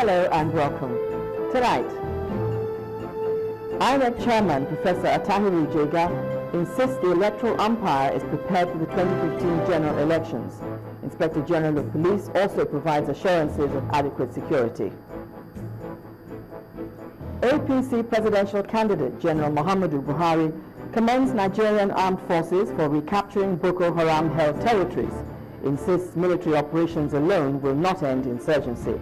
Hello and welcome. Tonight, INEC Chairman Professor Atahiru Jega insists the electoral umpire is prepared for the 2015 general elections. Inspector General of Police also provides assurances of adequate security. APC presidential candidate General Muhammadu Buhari commends Nigerian armed forces for recapturing Boko Haram-held territories, insists military operations alone will not end insurgency.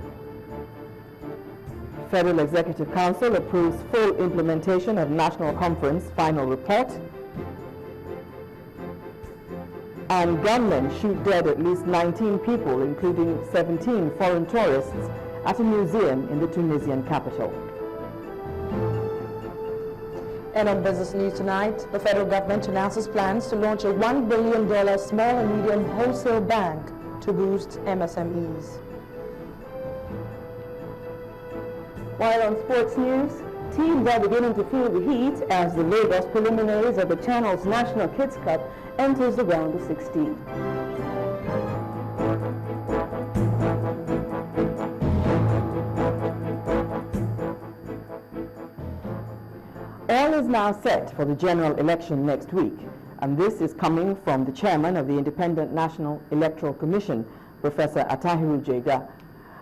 Federal Executive Council approves full implementation of National Conference final report. And gunmen shoot dead at least 19 people, including 17 foreign tourists, at a museum in the Tunisian capital. And on business news tonight, the federal government announces plans to launch a $1 billion small and medium wholesale bank to boost MSMEs. While on sports news, teams are beginning to feel the heat as the Lagos preliminaries of the Channel's National Kids Cup enters the round of 16. All is now set for the general election next week, and this is coming from the chairman of the Independent National Electoral Commission, Professor Atahiru Jega.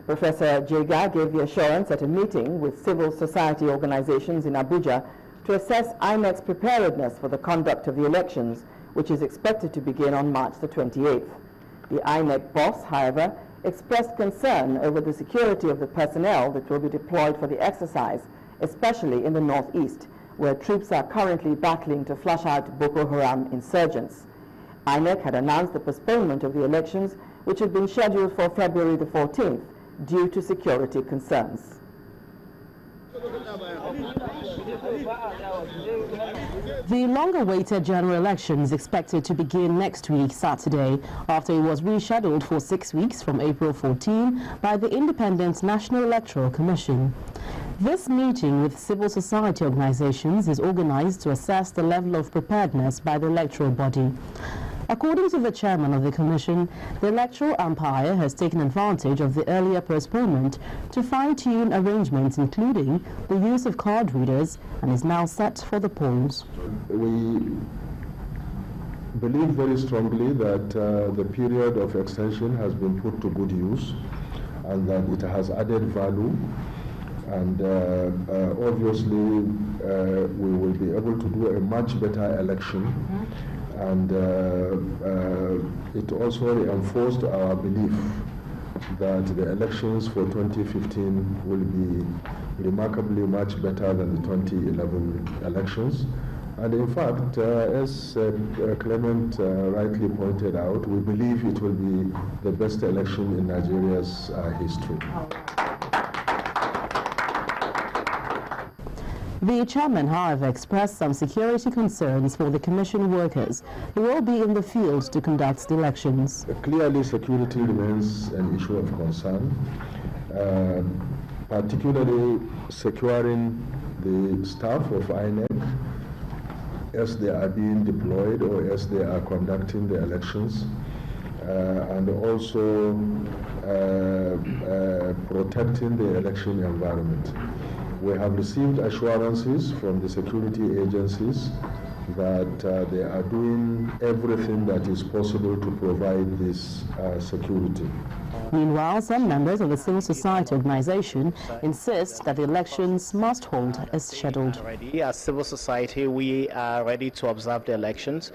Professor Jega gave the assurance at a meeting with civil society organizations in Abuja to assess INEC's preparedness for the conduct of the elections, which is expected to begin on March the 28th. The INEC boss, however, expressed concern over the security of the personnel that will be deployed for the exercise, especially in the northeast, where troops are currently battling to flush out Boko Haram insurgents. INEC had announced the postponement of the elections, which had been scheduled for February the 14th, due to security concerns. The long-awaited general election is expected to begin next week, Saturday, after it was rescheduled for 6 weeks from April 14 by the Independent National Electoral Commission. This meeting with civil society organizations is organized to assess the level of preparedness by the electoral body. According to the chairman of the commission, the electoral umpire has taken advantage of the earlier postponement to fine-tune arrangements, including the use of card readers, and is now set for the polls. We believe very strongly that the period of extension has been put to good use and that it has added value, and obviously we will be able to do a much better election. And it also reinforced our belief that the elections for 2015 will be remarkably much better than the 2011 elections. And in fact, as Clement rightly pointed out, we believe it will be the best election in Nigeria's history. The chairman, however, expressed some security concerns for the commission workers who will be in the field to conduct the elections. Clearly, security remains an issue of concern, particularly securing the staff of INEC as they are being deployed or as they are conducting the elections, and also protecting the election environment. We have received assurances from the security agencies that they are doing everything that is possible to provide this security. Meanwhile, some members of the civil society organization insist that the elections must hold as scheduled. As civil society, we are ready to observe the elections.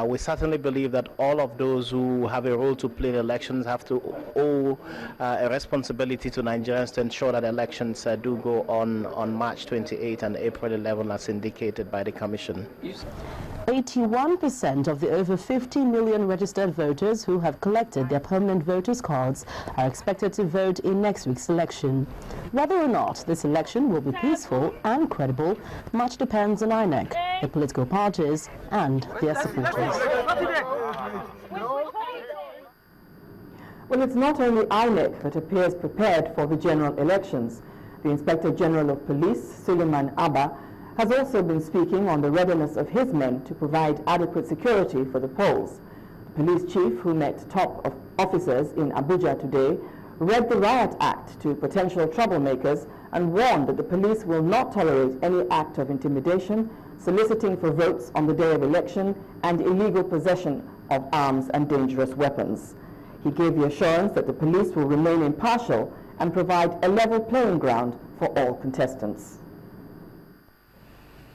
We certainly believe that all of those who have a role to play in elections have to owe a responsibility to Nigerians to ensure that elections do go on March 28 and April 11 as indicated by the Commission. 81% of the over 50 million registered voters who have collected their permanent voters' cards are expected to vote in next week's election. Whether or not this election will be peaceful and credible much depends on INEC, the political parties and their supporters. Well, it's not only INEC that appears prepared for the general elections. The Inspector General of Police, Suleiman Abba, has also been speaking on the readiness of his men to provide adequate security for the polls. The police chief, who met top officers in Abuja today, read the Riot Act act to potential troublemakers and warned that the police will not tolerate any act of intimidation, soliciting for votes on the day of election, and illegal possession of arms and dangerous weapons. He gave the assurance that the police will remain impartial and provide a level playing ground for all contestants.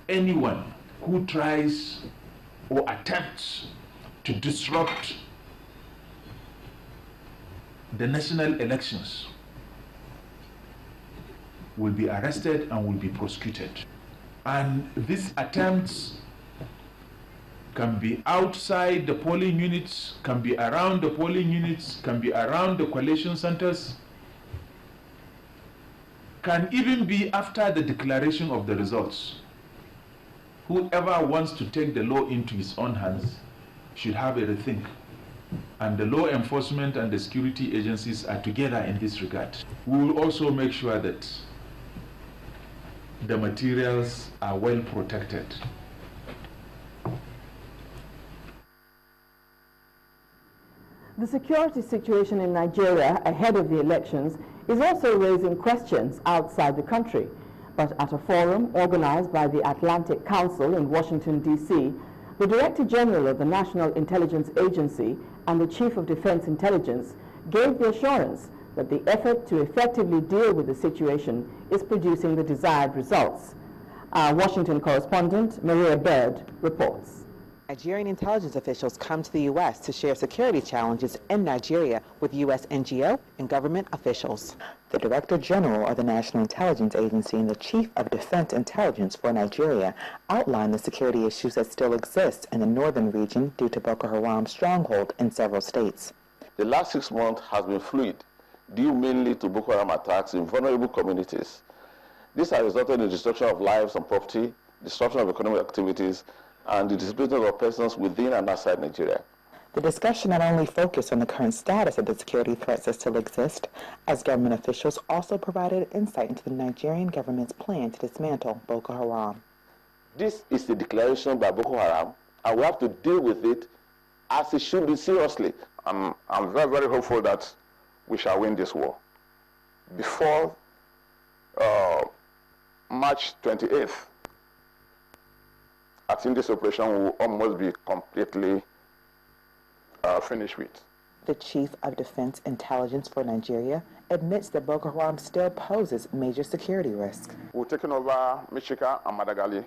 Anyone who tries or attempts to disrupt the national elections will be arrested and will be prosecuted. And these attempts can be outside the polling units, can be around the polling units, can be around the collation centers, can even be after the declaration of the results. Whoever wants to take the law into his own hands should have a rethink. And the law enforcement and the security agencies are together in this regard. We will also make sure that the materials are well protected. The security situation in Nigeria ahead of the elections is also raising questions outside the country. But at a forum organized by the Atlantic Council in Washington, D.C., the Director General of the National Intelligence Agency and the Chief of Defense Intelligence gave the assurance that the effort to effectively deal with the situation is producing the desired results. Our Washington correspondent, Maria Bird, reports. Nigerian intelligence officials come to the U.S. to share security challenges in Nigeria with U.S. NGO and government officials. The Director General of the National Intelligence Agency and the Chief of Defense Intelligence for Nigeria outlined the security issues that still exist in the northern region due to Boko Haram's stronghold in several states. The last 6 months has been fluid, due mainly to Boko Haram attacks in vulnerable communities. This has resulted in destruction of lives and property, disruption of economic activities, and the displacement of persons within and outside Nigeria. The discussion not only focused on the current status of the security threats that still exist, as government officials also provided insight into the Nigerian government's plan to dismantle Boko Haram. This is the declaration by Boko Haram, and we have to deal with it as it should be seriously. I'm very, very hopeful that we shall win this war. Before March 28th, I think this operation will almost be completely finished with. The Chief of Defense Intelligence for Nigeria admits that Boko Haram still poses major security risk. We're taking over Michika and Madagali.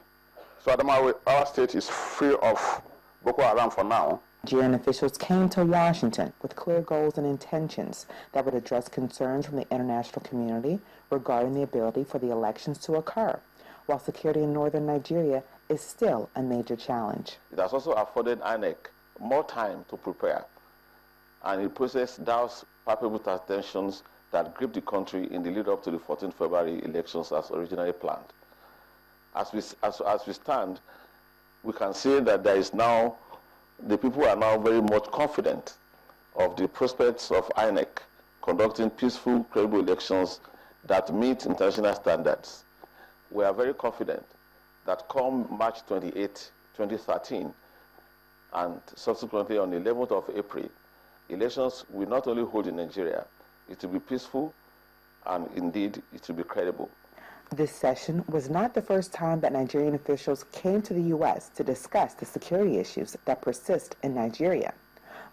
So Adamawa, our state is free of Boko Haram for now. Nigerian officials came to Washington with clear goals and intentions that would address concerns from the international community regarding the ability for the elections to occur, while security in northern Nigeria is still a major challenge. It has also afforded INEC more time to prepare, and it processed those palpable tensions that gripped the country in the lead up to the 14th February elections as originally planned. As we stand, we can say that there is now, the people are now very much confident of the prospects of INEC conducting peaceful, credible elections that meet international standards. We are very confident that come March 28, 2013, and subsequently on the 11th of April, elections will not only hold in Nigeria, it will be peaceful, and indeed it will be credible. This session was not the first time that Nigerian officials came to the U.S. to discuss the security issues that persist in Nigeria.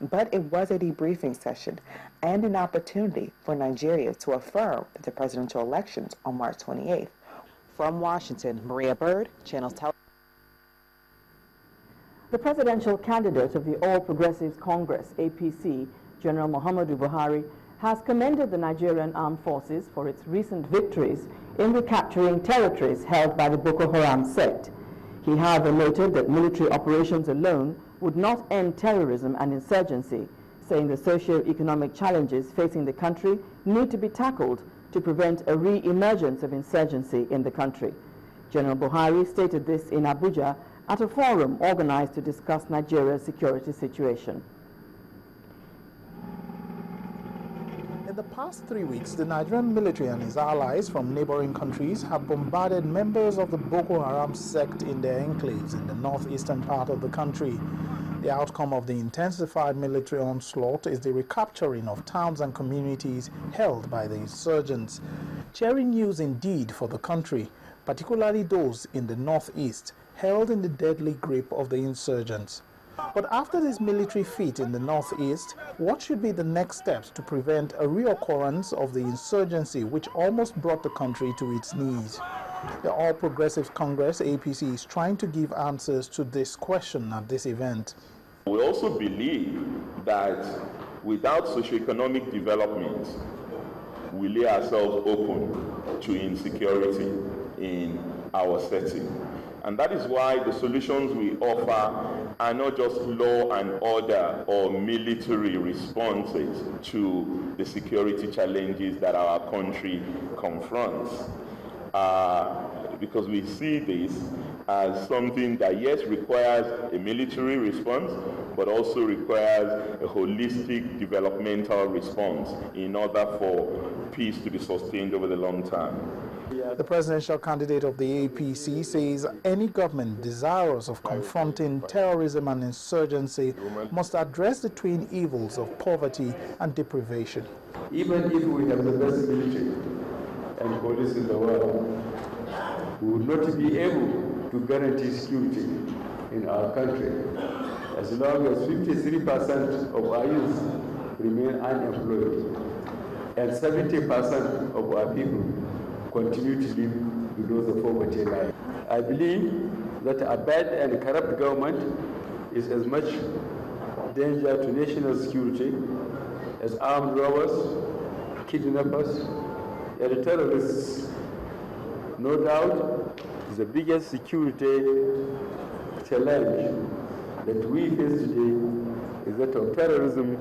But it was a debriefing session and an opportunity for Nigeria to affirm the presidential elections on March 28th. From Washington, Maria Bird, Channels Television. The presidential candidate of the All Progressives Congress, APC, General Muhammadu Buhari, has commended the Nigerian Armed Forces for its recent victories in recapturing territories held by the Boko Haram sect. He, however, noted that military operations alone would not end terrorism and insurgency, saying the socio-economic challenges facing the country need to be tackled to prevent a re-emergence of insurgency in the country. General Buhari stated this in Abuja at a forum organized to discuss Nigeria's security situation. In the past 3 weeks, the Nigerian military and its allies from neighboring countries have bombarded members of the Boko Haram sect in their enclaves in the northeastern part of the country. The outcome of the intensified military onslaught is the recapturing of towns and communities held by the insurgents. Cheering news indeed for the country, particularly those in the northeast, held in the deadly grip of the insurgents. But after this military feat in the northeast, what should be the next steps to prevent a reoccurrence of the insurgency which almost brought the country to its knees? The All Progressives Congress, APC, is trying to give answers to this question at this event. We also believe that without socioeconomic development, we lay ourselves open to insecurity in our setting. And that is why the solutions we offer are not just law and order or military responses to the security challenges that our country confronts. Because we see this as something that, yes, requires a military response, but also requires a holistic developmental response in order for peace to be sustained over the long term. The presidential candidate of the APC says any government desirous of confronting terrorism and insurgency must address the twin evils of poverty and deprivation. Even if we have the best military and police in the world, we would not be able to guarantee security in our country as long as 53% of our youth remain unemployed and 70% of our people continue to live below the poverty line. I believe that a bad and corrupt government is as much danger to national security as armed robbers, kidnappers, and terrorists. No doubt, the biggest security challenge that we face today is that of terrorism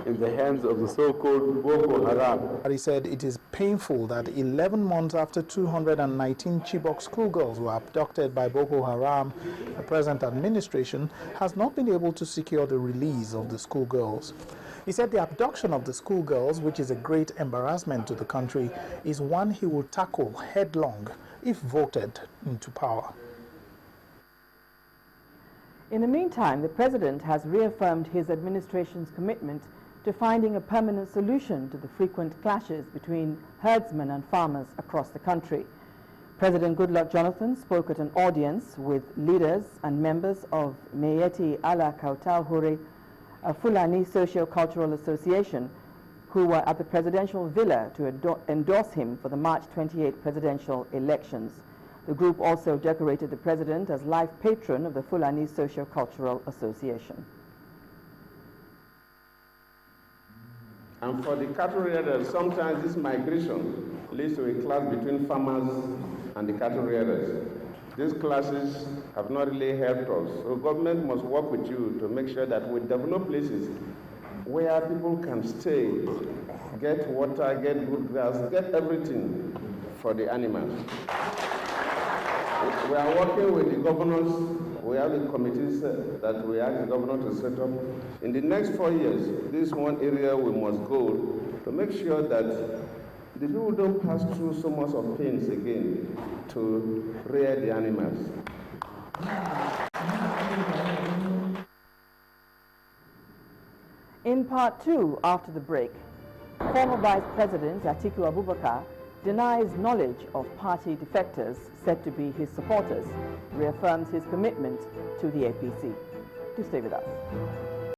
in the hands of the so-called Boko Haram. He said it is painful that 11 months after 219 Chibok schoolgirls were abducted by Boko Haram, the present administration has not been able to secure the release of the schoolgirls. He said the abduction of the schoolgirls, which is a great embarrassment to the country, is one he will tackle headlong if voted into power. In the meantime, the president has reaffirmed his administration's commitment to finding a permanent solution to the frequent clashes between herdsmen and farmers across the country. President Goodluck Jonathan spoke at an audience with leaders and members of Meyeti Ala Kautau Hure, a Fulani Socio-Cultural Association, who were at the presidential villa to endorse him for the March 28 presidential elections. The group also decorated the president as life patron of the Fulani Socio-Cultural Association. And for the cattle rearers, sometimes this migration leads to a clash between farmers and the cattle rearers. These clashes have not really helped us. So government must work with you to make sure that we develop places where people can stay, get water, get good grass, get everything for the animals. We are working with the governors. We have the committees that we ask the governor to set up. In the next 4 years, this is one area we must go to make sure that the people don't pass through so much of pains again to rear the animals. In part two, after the break, former Vice President Atiku Abubakar denies knowledge of party defectors said to be his supporters, reaffirms his commitment to the APC. Do stay with us.